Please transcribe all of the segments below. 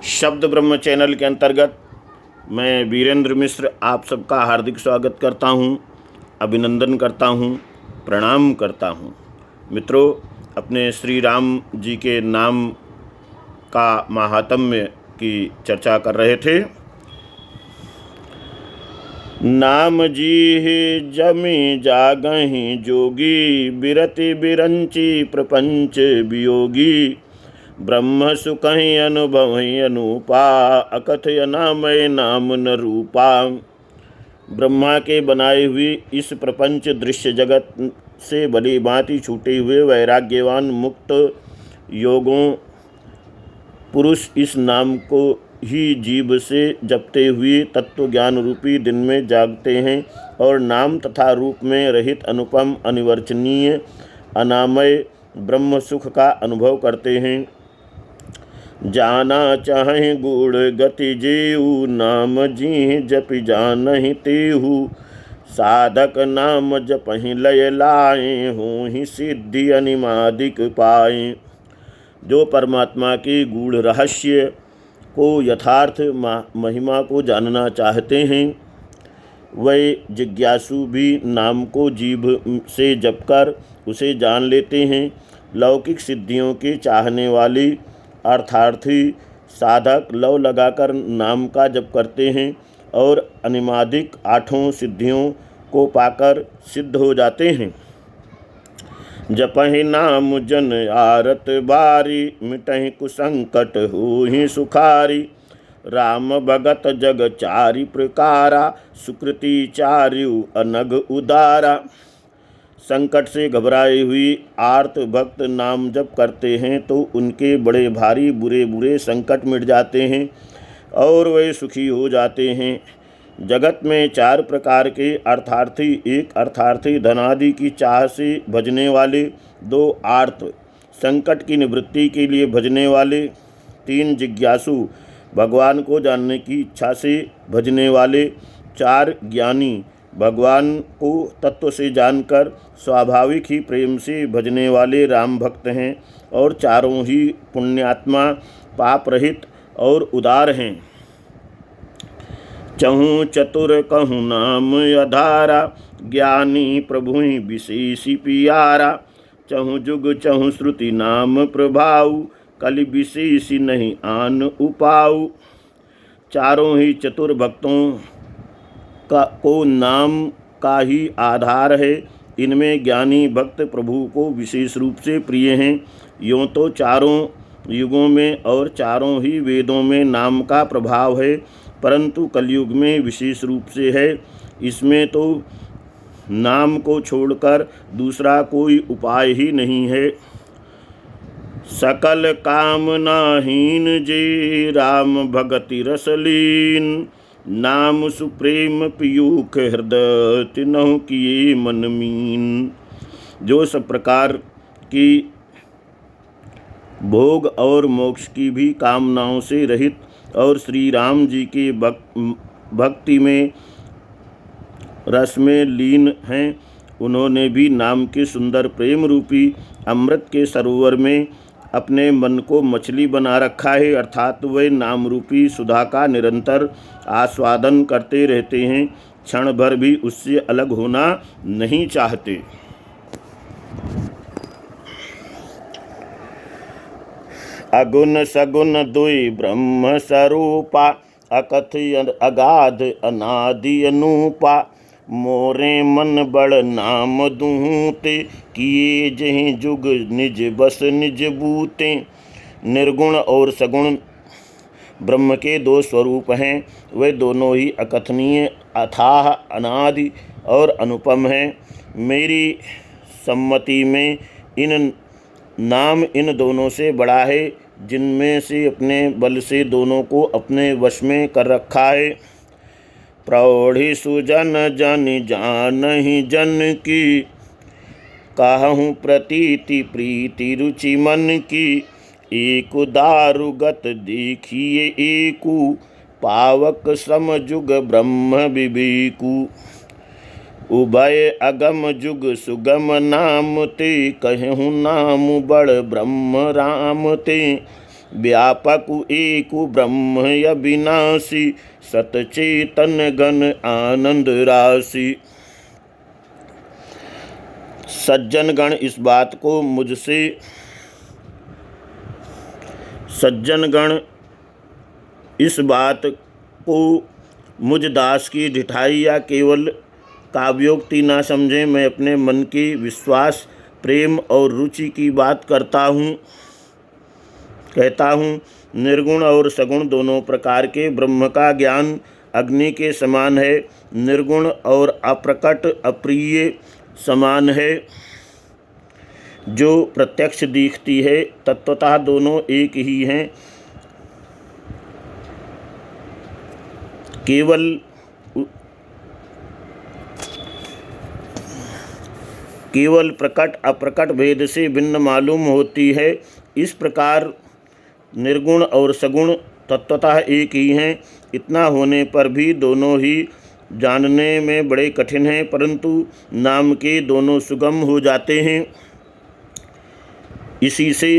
शब्द ब्रह्म चैनल के अंतर्गत मैं वीरेंद्र मिश्र आप सबका हार्दिक स्वागत करता हूं, अभिनंदन करता हूं, प्रणाम करता हूं। मित्रों, अपने श्री राम जी के नाम का महात्म्य की चर्चा कर रहे थे। नाम जी जमी जागहि जोगी, बिरति बिरंची प्रपंच वियोगी। ब्रह्म सुखहि अनुभवहि अनूपा, अकथय नामय नाम न रूपा। ब्रह्मा के बनाए हुए इस प्रपंच दृश्य जगत से भली भांति छूटे हुए वैराग्यवान मुक्त योगों पुरुष इस नाम को ही जीभ से जपते हुए तत्व ज्ञान रूपी दिन में जागते हैं और नाम तथा रूप में रहित अनुपम अनिवर्चनीय अनामय ब्रह्म सुख का अनुभव करते हैं। जाना चाहे गूढ़ गति जेऊ, नाम जी जप जानहि तेहू। साधक नाम जपहि लय लाए, हों ही सिद्धि अनिमादिक पाए। जो परमात्मा के गूढ़ रहस्य को यथार्थ महिमा को जानना चाहते हैं, वे जिज्ञासु भी नाम को जीभ से जपकर उसे जान लेते हैं। लौकिक सिद्धियों के चाहने वाले अर्थार्थी साधक लव लगाकर नाम का जप करते हैं और अनिमादिक आठों सिद्धियों को पाकर सिद्ध हो जाते हैं। जपहि नाम जन आरत बारी, मिटहि कुसंकट होहि सुखारी। राम भगत जग चारि प्रकारा, सुकृति चार्यु अनग उदारा। संकट से घबराए हुए आर्त भक्त नाम जप करते हैं तो उनके बड़े भारी बुरे बुरे संकट मिट जाते हैं और वे सुखी हो जाते हैं। जगत में चार प्रकार के अर्थार्थी, एक अर्थार्थी धनादि की चाह से भजने वाले, दो आर्त संकट की निवृत्ति के लिए भजने वाले, तीन जिज्ञासु भगवान को जानने की इच्छा से भजने वाले, चार ज्ञानी भगवान को तत्व से जानकर स्वाभाविक ही प्रेम से भजने वाले राम भक्त हैं और चारों ही पुण्यात्मा पाप रहित और उदार हैं। चहु चतुर कहूँ नाम अधारा, ज्ञानी प्रभु विशेषी पियारा। चहु जुग चहु श्रुति नाम प्रभाऊ, कलि विशेषी नहीं आन उपाऊ। चारों ही चतुर भक्तों को नाम का ही आधार है। इनमें ज्ञानी भक्त प्रभु को विशेष रूप से प्रिय हैं। यूँ तो चारों युगों में और चारों ही वेदों में नाम का प्रभाव है, परंतु कलयुग में विशेष रूप से है। इसमें तो नाम को छोड़कर दूसरा कोई उपाय ही नहीं है। सकल कामनाहीन जे, राम भगति रसलीन। नाम सुप्रेम पीयूख हृदय, तिन्हु किए मन मीन। जो सब प्रकार की भोग और मोक्ष की भी कामनाओं से रहित और श्री राम जी की भक्ति में रस में लीन हैं, उन्होंने भी नाम के सुंदर प्रेम रूपी अमृत के सरोवर में अपने मन को मछली बना रखा है, अर्थात वे नाम रूपी सुधा का निरंतर आस्वादन करते रहते हैं, क्षण भर भी उससे अलग होना नहीं चाहते। अगुण सगुण दुई ब्रह्म स्वरूपा, अकथय अगाध अनादि अनूपा। मोरे मन बड़ नाम दूते, किए जहि जुग निज बस निज बूते। निर्गुण और सगुण ब्रह्म के दो स्वरूप हैं, वे दोनों ही अकथनीय, अथाह, अनादि और अनुपम हैं। मेरी सम्मति में नाम इन दोनों से बड़ा है, जिनमें से अपने बल से दोनों को अपने वश में कर रखा है। प्रौढ़ि सुजन जन जानहि जन की, कहूँ प्रतीति प्रीति रुचि मन की। एक दारुगत देखिए एकू, पावक समजुग ब्रह्म विवेकू। उभय अगम जुग सुगम नाम ते, कहूँ नाम बड़ ब्रह्म राम ते। व्यापक एक ब्रह्म अविनाशी, सतचेतन घन आनंद राशि। सज्जनगण इस बात को मुझसे सज्जनगण इस बात को मुझ दास की ढिठाई या केवल काव्योक्ति ना समझें। मैं अपने मन की विश्वास, प्रेम और रुचि की बात कहता हूँ। निर्गुण और सगुण दोनों प्रकार के ब्रह्म का ज्ञान अग्नि के समान है। निर्गुण और अप्रकट अप्रिय समान है, जो प्रत्यक्ष दिखती है। तत्वतः दोनों एक ही हैं। केवल प्रकट अप्रकट भेद से भिन्न मालूम होती है। इस प्रकार निर्गुण और सगुण तत्वतः एक ही हैं। इतना होने पर भी दोनों ही जानने में बड़े कठिन हैं, परंतु नाम के दोनों सुगम हो जाते हैं। इसी से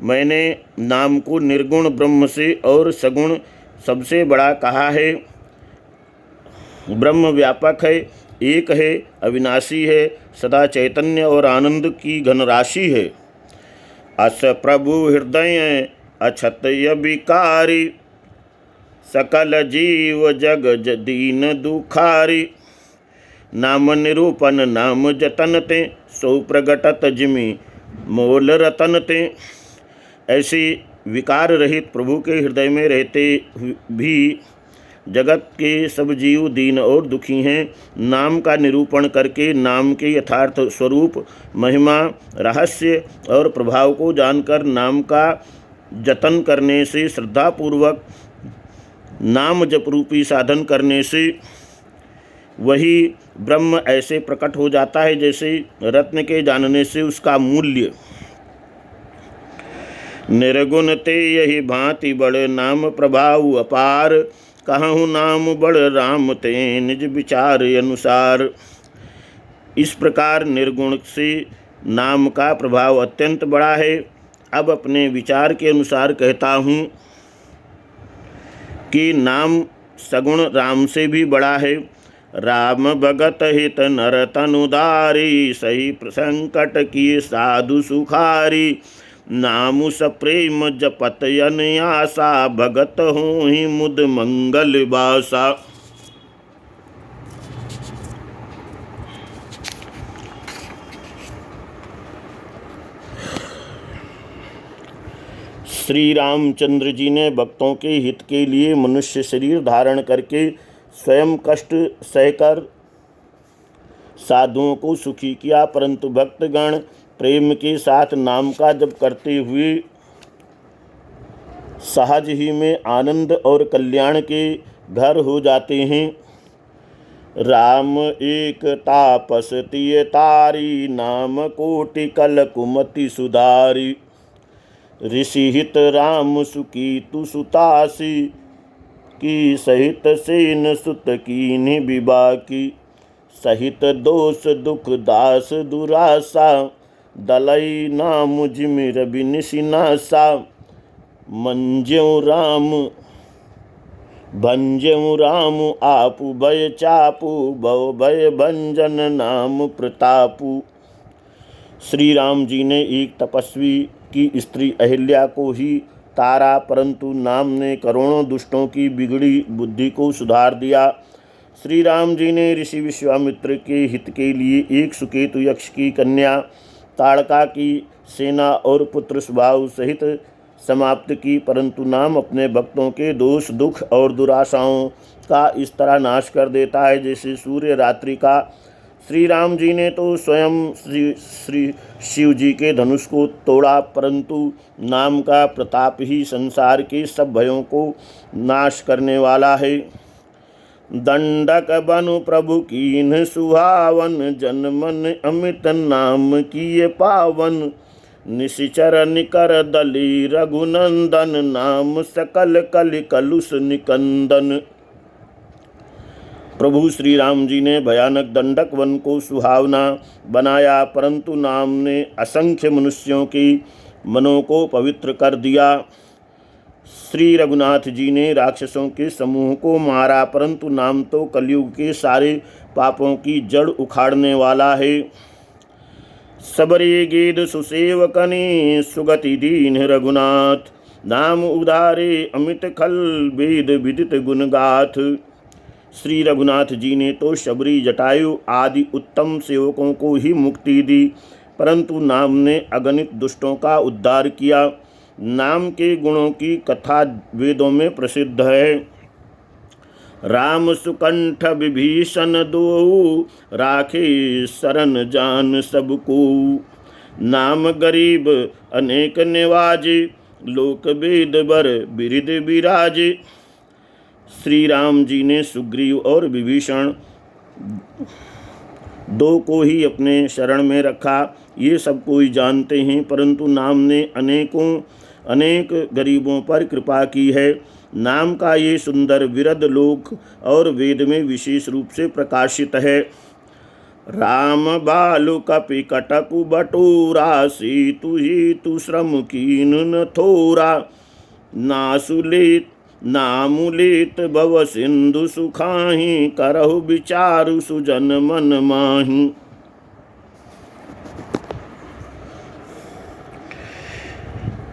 मैंने नाम को निर्गुण ब्रह्म से और सगुण सबसे बड़ा कहा है। ब्रह्म व्यापक है, एक है, अविनाशी है, सदा चैतन्य और आनंद की घनराशि है। अस प्रभु हृदय अक्षतय विकारी, सकल जीव जग दीन दुखारी। नाम निरूपन नाम जतन ते, सो प्रगटत जिमि मोल रतन ते। ऐसे विकार रहित प्रभु के हृदय में रहते भी जगत के सब जीव दीन और दुखी हैं। नाम का निरूपण करके नाम के यथार्थ स्वरूप, महिमा, रहस्य और प्रभाव को जानकर नाम का जतन करने से, श्रद्धापूर्वक नाम जप रूपी साधन करने से वही ब्रह्म ऐसे प्रकट हो जाता है जैसे रत्न के जानने से उसका मूल्य। निर्गुण ते यही भांति बड़ नाम प्रभाव अपार, कहूँ नाम बड़ राम ते निज विचार अनुसार। इस प्रकार निर्गुण से नाम का प्रभाव अत्यंत बड़ा है। अब अपने विचार के अनुसार कहता हूँ कि नाम सगुण राम से भी बड़ा है। राम भगत हित नर तनुदारी, सही संकट की साधु सुखारी। नामु सप्रेम जपत यन आशा, भगत हो ही मुद मंगल बासा। श्री रामचंद्र जी ने भक्तों के हित के लिए मनुष्य शरीर धारण करके स्वयं कष्ट सहकर साधुओं को सुखी किया, परंतु भक्तगण प्रेम के साथ नाम का जप करते हुए सहज ही में आनंद और कल्याण के घर हो जाते हैं। राम एक तापस तिय तारी, नाम कोटि कल कुमति सुधारी। ऋषि हित राम सुकी तु सुतासी, की सहित सेन सुत कीन्हि विबाकी। सहित दोष दुख दास दुरासा, दलई नाम जिमि रवि निशिनासा। मंज्यों राम आपु भय चापु, भव भय भंजन नाम प्रतापु। श्री राम जी ने एक तपस्वी की स्त्री अहिल्या को ही तारा, परंतु नाम ने करोड़ों दुष्टों की बिगड़ी बुद्धि को सुधार दिया। श्री राम जी ने ऋषि विश्वामित्र के हित के लिए एक सुकेतु यक्ष की कन्या ताड़का की सेना और पुत्र स्वभाव सहित समाप्त की, परंतु नाम अपने भक्तों के दोष दुख और दुराशाओं का इस तरह नाश कर देता है जैसे सूर्य रात्रि का। श्री राम जी ने तो स्वयं श्री शिव जी के धनुष को तोड़ा, परंतु नाम का प्रताप ही संसार के सब भयों को नाश करने वाला है। दंडक बनु प्रभु कीन्ह सुहावन, जन मन अमित नाम किए पावन। निशिचर निकर दली रघुनंदन, नाम सकल कलि कलुष निकंदन। प्रभु श्री राम जी ने भयानक दंडक वन को सुहावना बनाया, परंतु नाम ने असंख्य मनुष्यों की मनों को पवित्र कर दिया। श्री रघुनाथ जी ने राक्षसों के समूह को मारा, परंतु नाम तो कलयुग के सारे पापों की जड़ उखाड़ने वाला है। सबरे गेद सुसेवकने सुगति दीन रघुनाथ, नाम उदारे अमित खल वेद विदित गुणगाथ। श्री रघुनाथ जी ने तो शबरी जटायु आदि उत्तम सेवकों को ही मुक्ति दी, परंतु नाम ने अगणित दुष्टों का उद्धार किया। नाम के गुणों की कथा वेदों में प्रसिद्ध है। राम सुकंठ विभीषण दो, राखे शरण जान सबको। नाम गरीब अनेक निवाजे, लोक वेद बर बिरिद विराजे। श्री राम जी ने सुग्रीव और विभीषण दो को ही अपने शरण में रखा, ये सब कोई जानते हैं, परंतु नाम ने अनेक गरीबों पर कृपा की है। नाम का ये सुंदर विरद लोक और वेद में विशेष रूप से प्रकाशित है। राम बालु कपि कटकु बटोरा, सेतु हेतु श्रम कीन न थोरा। नामुलेत भव सिंधु सुखाहि, करहु विचारु सुजन मन माहि।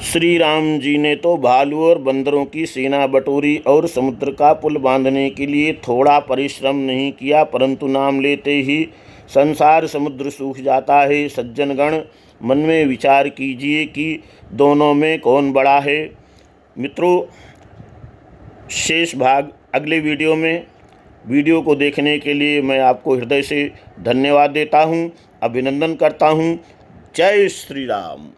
श्री राम जी ने तो भालू और बंदरों की सेना बटोरी और समुद्र का पुल बांधने के लिए थोड़ा परिश्रम नहीं किया, परंतु नाम लेते ही संसार समुद्र सूख जाता है। सज्जनगण, मन में विचार कीजिए कि दोनों में कौन बड़ा है। मित्रों, शेष भाग अगले वीडियो में। वीडियो को देखने के लिए मैं आपको हृदय से धन्यवाद देता हूँ, अभिनंदन करता हूँ। जय श्री राम।